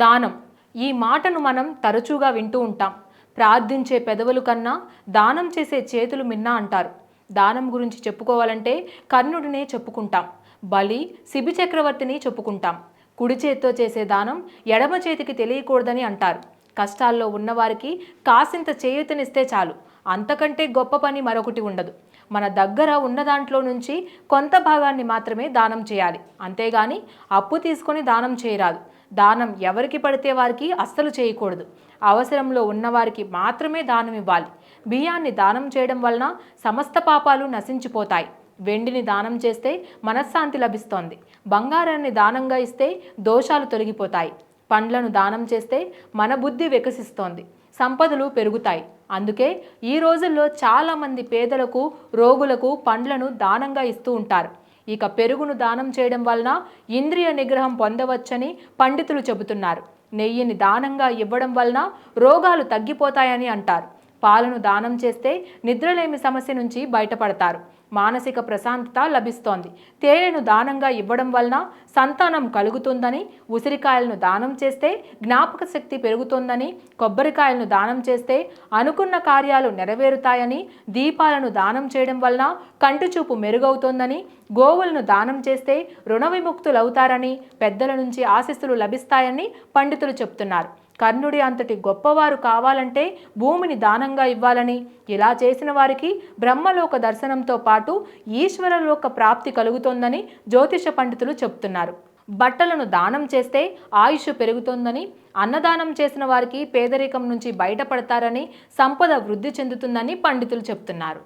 దానం ఈ మాటను మనం తరచుగా వింటూ ఉంటాం. ప్రార్థించే పెదవులు కన్నా దానం చేసే చేతులు మిన్నా అంటారు. దానం గురించి చెప్పుకోవాలంటే కర్ణుడినే చెప్పుకుంటాం. బలి, శిబి చక్రవర్తిని చెప్పుకుంటాం. కుడి చేత్తో చేసే దానం ఎడమ చేతికి తెలియకూడదని అంటారు. కష్టాల్లో ఉన్నవారికి కాసింత చేయూతనిస్తే చాలు, అంతకంటే గొప్ప పని మరొకటి ఉండదు. మన దగ్గర ఉన్న దాంట్లో నుంచి కొంత భాగాన్ని మాత్రమే దానం చేయాలి, అంతేగాని అప్పు తీసుకొని దానం చేయరాదు. దానం ఎవరికి పడితే వారికి అస్సలు చేయకూడదు. అవసరంలో ఉన్నవారికి మాత్రమే దానం ఇవ్వాలి. బియ్యాన్ని దానం చేయడం వలన సమస్త పాపాలు నశించిపోతాయి. వెండిని దానం చేస్తే మనశ్శాంతి లభిస్తోంది. బంగారాన్ని దానంగా ఇస్తే దోషాలు తొలగిపోతాయి. పండ్లను దానం చేస్తే మన బుద్ధి వికసిస్తోంది, సంపదలు పెరుగుతాయి. అందుకే ఈ రోజుల్లో చాలామంది పేదలకు, రోగులకు పండ్లను దానంగా ఇస్తూ ఉంటారు. ఇక పెరుగును దానం చేయడం వలన ఇంద్రియ నిగ్రహం పొందవచ్చని పండితులు చెబుతున్నారు. నెయ్యిని దానంగా ఇవ్వడం వలన రోగాలు తగ్గిపోతాయని అంటారు. పాలను దానం చేస్తే నిద్రలేమి సమస్య నుంచి బయటపడతారు, మానసిక ప్రశాంతత లభిస్తోంది. తేనెను దానంగా ఇవ్వడం వలన సంతానం కలుగుతుందని, ఉసిరికాయలను దానం చేస్తే జ్ఞాపక శక్తి పెరుగుతుందని, కొబ్బరికాయలను దానం చేస్తే అనుకున్న కార్యాలు నెరవేరుతాయని, దీపాలను దానం చేయడం వలన కంటి చూపు మెరుగవుతోందని, గోవులను దానం చేస్తే రుణ విముక్తులవుతారని, పెద్దల నుంచి ఆశీస్సులు లభిస్తాయని పండితులు చెప్తున్నారు. కర్ణుడి అంతటి గొప్పవారు కావాలంటే భూమిని దానంగా ఇవ్వాలని, ఇలా చేసిన వారికి బ్రహ్మలోక దర్శనంతో పాటు ఈశ్వరలోక ప్రాప్తి కలుగుతోందని జ్యోతిష పండితులు చెప్తున్నారు. బట్టలను దానం చేస్తే ఆయుష్ పెరుగుతోందని, అన్నదానం చేసిన వారికి పేదరికం నుంచి బయటపడతారని, సంపద వృద్ధి చెందుతుందని పండితులు చెప్తున్నారు.